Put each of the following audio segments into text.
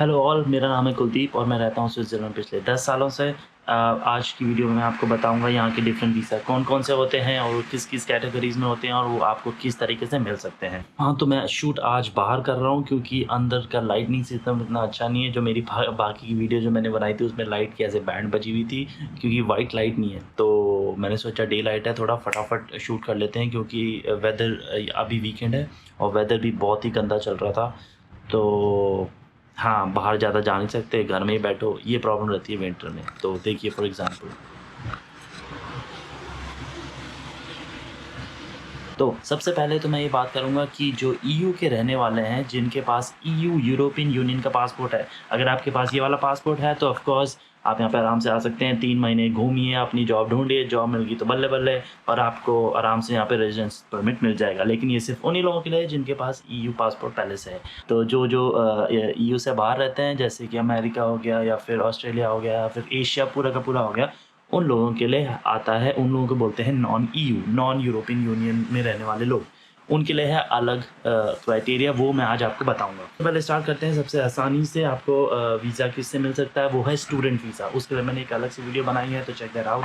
Hello all, मेरा नाम है कुलदीप और मैं रहता हूँ स्विट्ज़रलैंड में पिछले 10 सालों से। आज की वीडियो में मैं आपको बताऊँगा यहाँ के डिफरेंट वीज़ा कौन-कौन से होते हैं और किस-किस कैटेगरीज़ में होते हैं और वो आपको किस तरीके से मिल सकते हैं। हाँ, तो मैं शूट आज बाहर कर रहा हूँ क्योंकि अंदर का लाइटनिंग सिस्टम इतना अच्छा नहीं है। जो मेरी बाकी की वीडियो जो मैंने बनाई थी उसमें लाइट की ऐसे बैंड बजी हुई थी क्योंकि वाइट लाइट नहीं है। तो मैंने सोचा डे लाइट है, थोड़ा फटाफट शूट कर लेते हैं क्योंकि वेदर अभी वीकेंड है और वेदर भी बहुत ही गंदा चल रहा था। तो हाँ, बाहर ज़्यादा जा नहीं सकते, घर में ही बैठो, ये प्रॉब्लम रहती है विंटर में। तो देखिए फॉर एग्ज़ाम्पल, तो सबसे पहले तो मैं ये बात करूँगा कि जो ईयू के रहने वाले हैं, जिनके पास ईयू यूरोपियन यूनियन का पासपोर्ट है, अगर आपके पास ये वाला पासपोर्ट है तो ऑफ़ कोर्स आप यहाँ पे आराम से आ सकते हैं। 3 महीने घूमिए, अपनी जॉब ढूँढिए, जॉब मिल गई तो बल्ले-बल्ले और आपको आराम से यहाँ पे रेज़िडेंस परमिट मिल जाएगा। लेकिन ये सिर्फ़ उन्हीं लोगों के लिए है जिनके पास ईयू पासपोर्ट पहले से है। तो जो ईयू से बाहर रहते हैं, जैसे कि अमेरिका हो गया या फिर ऑस्ट्रेलिया हो गया या फिर एशिया पूरा का पूरा हो गया, उन लोगों के लिए आता है, उन लोगों को बोलते हैं non EU, non European union में रहने वाले लोग। उनके लिए है अलग क्राइटेरिया, वो मैं आज आपको बताऊँगा। तो पहले स्टार्ट करते हैं सबसे आसानी से। आपको वीज़ा किससे मिल सकता है, वो है स्टूडेंट वीज़ा। उसके लिए मैंने एक अलग से वीडियो बनाई है, तो check that out.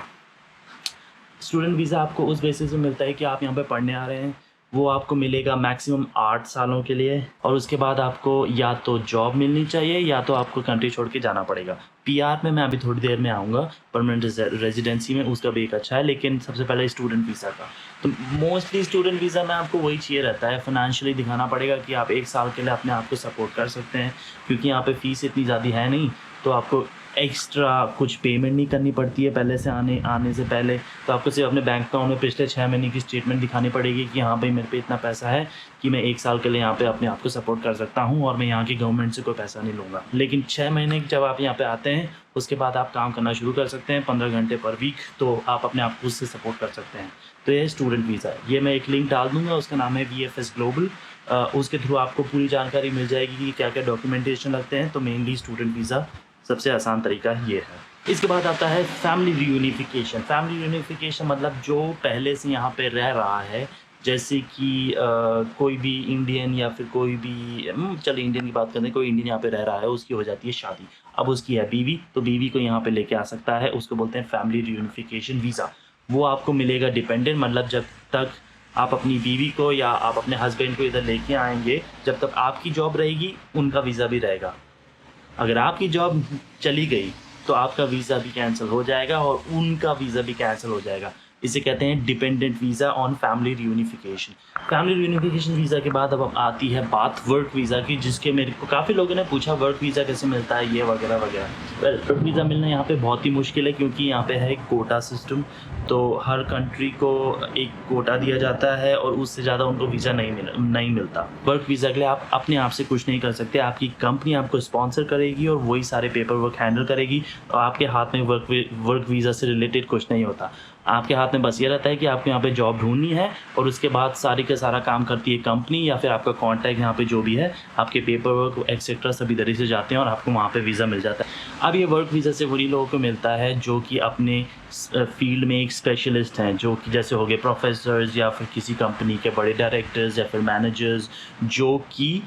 Student visa आपको उस बेसिस पे मिलता है कि आप यहाँ पे पढ़ने आ रहे हैं। वो आपको मिलेगा मैक्सिमम 8 सालों के लिए और उसके बाद आपको या तो जॉब मिलनी चाहिए या तो आपको कंट्री छोड़ के जाना पड़ेगा। पीआर में मैं अभी थोड़ी देर में आऊँगा, परमानेंट रेज़िडेंसी में उसका भी एक अच्छा है, लेकिन सबसे पहले स्टूडेंट वीज़ा का। तो मोस्टली स्टूडेंट वीज़ा में आपको वही चाहिए रहता है, फ़ाइनेंशियली दिखाना पड़ेगा कि आप 1 साल के लिए अपने आप को सपोर्ट कर सकते हैं, क्योंकि यहाँ पे फ़ीस इतनी ज़्यादा है नहीं, तो आपको एक्स्ट्रा कुछ पेमेंट नहीं करनी पड़ती है पहले से आने से पहले। तो आपको सिर्फ अपने बैंक अकाउंट में पिछले 6 महीने की स्टेटमेंट दिखानी पड़ेगी कि हाँ भाई, मेरे पे इतना पैसा है कि मैं 1 साल के लिए यहाँ पे अपने आप को सपोर्ट कर सकता हूँ और मैं यहाँ की गवर्नमेंट से कोई पैसा नहीं लूँगा। लेकिन 6 महीने जब आप यहाँ पे आते हैं, उसके बाद आप काम करना शुरू कर सकते हैं 15 घंटे पर वीक, तो आप अपने आप को उससे सपोर्ट कर सकते हैं। तो ये स्टूडेंट वीज़ा है। ये मैं एक लिंक डाल दूँगा, उसका नाम है वीएफएस ग्लोबल। उसके थ्रू आपको पूरी जानकारी मिल जाएगी कि क्या-क्या डॉक्यूमेंटेशन लगते हैं। तो मेनली स्टूडेंट वीज़ा सबसे आसान तरीका ये है। इसके बाद आता है फैमिली रियूनिफ़िकेशन। फैमिली रियूनिफ़िकेशन मतलब जो पहले से यहाँ पे रह रहा है, जैसे कि कोई भी इंडियन या फिर कोई भी चलिए इंडियन की बात करते हैं, कोई इंडियन यहाँ पे रह रहा है, उसकी हो जाती है शादी। अब उसकी है बीवी, तो बीवी को यहाँ पे लेके आ सकता है, उसको बोलते हैं फैमिली रियूनिफ़िकेशन वीज़ा। वो आपको मिलेगा डिपेंडेंट, मतलब जब तक आप अपनी बीवी को या आप अपने हस्बैंड को इधर लेके आएँगे, जब तक आपकी जॉब रहेगी, उनका वीज़ा भी रहेगा। अगर आपकी जॉब चली गई, तो आपका वीज़ा भी कैंसल हो जाएगा और उनका वीज़ा भी कैंसल हो जाएगा। इसे कहते हैं dependent visa on family reunification. Family reunification visa के बाद अब आती है बात वर्क वीज़ा की, जिसके मेरे को काफ़ी लोगों ने पूछा वर्क वीज़ा कैसे मिलता है, ये वगैरह-वगैरह। वेल, वर्क वीज़ा मिलना यहाँ पे बहुत ही मुश्किल है क्योंकि यहाँ पे है एक कोटा सिस्टम। तो हर कंट्री को एक कोटा दिया जाता है और उससे ज़्यादा उनको वीज़ा नहीं मिलता। वर्क वीज़ा के लिए आप अपने आप से कुछ नहीं कर सकते, आपकी कंपनी आपको स्पॉन्सर करेगी और वही सारे पेपर वर्क हैंडल करेगी। और आपके हाथ में वर्क वीज़ा से रिलेटेड कुछ नहीं होता। आपके हाथ में बस ये रहता है कि आपको यहाँ पे जॉब ढूँढनी है और उसके बाद सारी का सारा काम करती है कंपनी या फिर आपका कॉन्टैक्ट यहाँ पे जो भी है, आपके पेपर वर्क एक्सेट्रा सभी तरीके से जाते हैं और आपको वहाँ पे वीज़ा मिल जाता है। अब ये वर्क वीज़ा से वही लोगों को मिलता है जो कि अपने फील्ड में एक स्पेशलिस्ट हैं, जो कि जैसे हो गए प्रोफेसर्स या फिर किसी कंपनी के बड़े डायरेक्टर्स या फिर मैनेजर्स, जो कि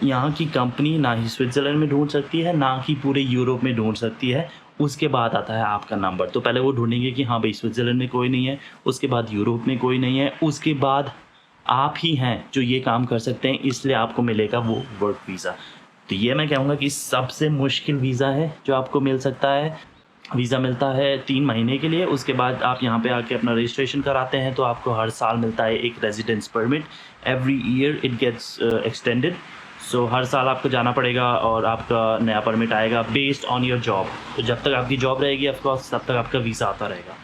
यहाँ की कंपनी ना ही स्विट्ज़रलैंड में ढूँढ सकती है, ना ही पूरे यूरोप में ढूँढ सकती है। उसके बाद आता है आपका नंबर। तो पहले वो ढूँढेंगे कि हाँ भाई, स्विट्ज़रलैंड में कोई नहीं है, उसके बाद यूरोप में कोई नहीं है, उसके बाद आप ही हैं जो ये काम कर सकते हैं, इसलिए आपको मिलेगा वो वर्क वीज़ा। तो ये मैं कहूँगा कि सबसे मुश्किल वीज़ा है जो आपको मिल सकता है। वीज़ा मिलता है 3 महीने के लिए, उसके बाद आप यहाँ पे आके अपना रजिस्ट्रेशन कराते हैं, तो आपको हर साल मिलता है एक residence permit. Every year it gets extended. So हर साल आपको जाना पड़ेगा और आपका नया परमिट आएगा बेस्ड ऑन योर जॉब। तो जब तक आपकी जॉब रहेगी ऑफ कोर्स, तब तक आपका वीज़ा आता रहेगा।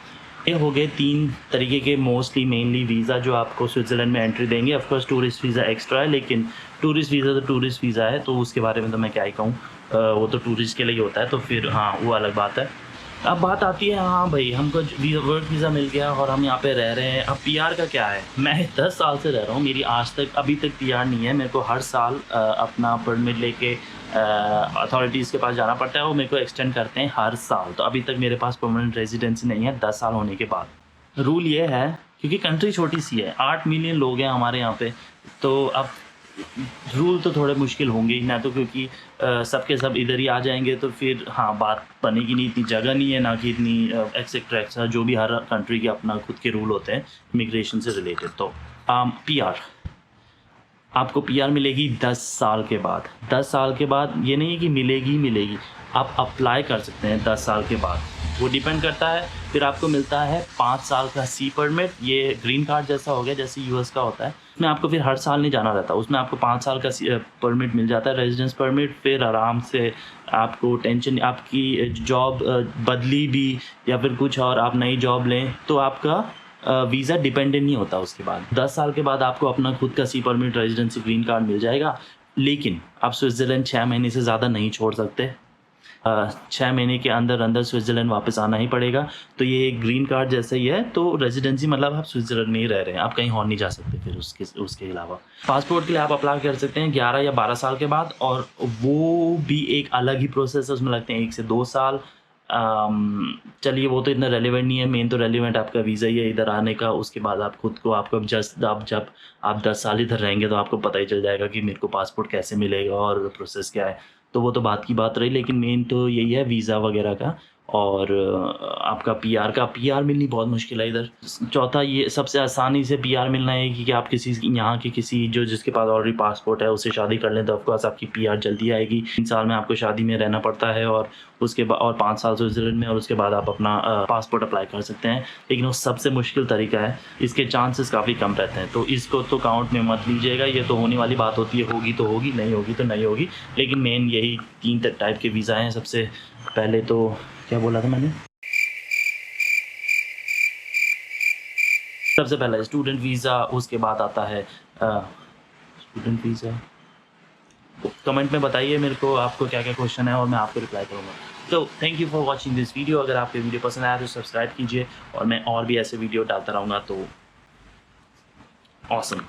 ये हो गए 3 तरीके के मोस्टली मेनली वीज़ा जो आपको स्विट्ज़रलैंड में एंट्री देंगे। Of course tourist visa extra है, लेकिन टूरिस्ट वीज़ा तो टूरिस्ट वीज़ा है, तो उसके बारे में तो मैं क्या ही कहूँ। वो तो टूरिस्ट के लिए ही होता है, तो फिर हाँ, वो अलग बात है। अब बात आती है, हाँ भाई, हमको वर्क वीज़ा मिल गया और हम यहाँ पे रह रहे हैं, अब पीआर का क्या है? मैं 10 साल से रह रहा हूँ, मेरी आज तक अभी तक पीआर नहीं है। मेरे को हर साल अपना परमिट लेके अथॉरिटीज़ के पास जाना पड़ता है, वो मेरे को एक्सटेंड करते हैं हर साल। तो अभी तक मेरे पास परमानेंट रेजिडेंसी नहीं है 10 साल होने के बाद। रूल ये है, क्योंकि कंट्री छोटी सी है, 8 मिलियन लोग हैं हमारे यहाँ पे, तो अब रूल तो थोड़े मुश्किल होंगे ही ना, तो क्योंकि सबके सब इधर ही आ जाएँगे तो फिर हाँ, बात बनेगी नहीं, इतनी जगह नहीं है, ना कि इतनी एक्सेट्रा एक्सेट्रा जो भी हर कंट्री के अपना खुद के रूल होते हैं इमिग्रेशन से रिलेटेड। तो पीआर, आपको पीआर मिलेगी 10 साल के बाद। 10 साल के बाद ये नहीं है कि मिलेगी ही मिलेगी, आप अप्लाई कर सकते हैं 10 साल के बाद। वो डिपेंड करता है, फिर आपको मिलता है 5 साल का सी परमिट, ये ग्रीन कार्ड जैसा हो गया जैसे यूएस का होता है। उसमें आपको फिर हर साल नहीं जाना रहता, उसमें आपको 5 साल का परमिट मिल जाता है, रेजिडेंस परमिट। फिर आराम से आपको टेंशन, आपकी जॉब बदली भी या फिर कुछ और आप नई जॉब लें तो आपका वीज़ा डिपेंडेंट नहीं होता उसके बाद। 10 साल के बाद आपको अपना खुद का सी परमिट, रेजिडेंसी ग्रीन कार्ड मिल जाएगा। लेकिन आप स्विट्ज़रलैंड 6 महीने से ज़्यादा नहीं छोड़ सकते। 6 महीने के अंदर स्विट्ज़रलैंड वापस आना ही पड़ेगा। तो ये एक ग्रीन कार्ड जैसा ही है, तो रेजिडेंसी मतलब आप स्विट्ज़रलैंड में ही रह रहे हैं, आप कहीं और नहीं जा सकते फिर उसके अलावा। पासपोर्ट के लिए आप अप्लाई कर सकते हैं 11 या 12 साल के बाद, और वो भी एक अलग ही प्रोसेस है, उसमें लगते हैं 1 से 2 साल। चलिए वो तो इतना रेलेवेंट नहीं है, मेन तो रेलेवेंट आपका वीज़ा ही है इधर आने का। उसके बाद आप खुद को आपको जब आप 10 साल इधर रहेंगे तो आपको पता ही चल जाएगा कि मेरे को पासपोर्ट कैसे मिलेगा और प्रोसेस क्या है। तो वो तो बात की बात रही, लेकिन मेन तो यही है वीज़ा वगैरह का। और आपका पीआर मिलनी बहुत मुश्किल है इधर। चौथा, ये सबसे आसानी से पीआर मिलना है कि आप यहाँ के किसी जो जिसके पास ऑलरेडी पासपोर्ट है उससे शादी कर लें तो ऑफ कोर्स आपकी पीआर जल्दी आएगी। 3 साल में आपको शादी में रहना पड़ता है, और उसके बाद और 5 साल स्विट्ज़रलैंड में, और उसके बाद आप अपना पासपोर्ट अप्लाई कर सकते हैं। लेकिन वो सबसे मुश्किल तरीका है, इसके चांसेस काफ़ी कम रहते हैं, तो इसको तो काउंट में मत लीजिएगा। ये तो होने वाली बात होती है, होगी तो होगी, नहीं होगी तो नहीं होगी। लेकिन मेन यही 3 टाइप के वीज़ा हैं। सबसे पहले तो क्या बोला था मैंने? सबसे पहला स्टूडेंट वीज़ा, उसके बाद आता है स्टूडेंट वीज़ा। कमेंट में बताइए मेरे को आपको क्या-क्या क्वेश्चन है और मैं आपको रिप्लाई करूँगा। तो thank you for watching this video. अगर आपको वीडियो पसंद आया तो सब्सक्राइब कीजिए, और मैं और भी ऐसे वीडियो डालता रहूँगा। तो ऑसम।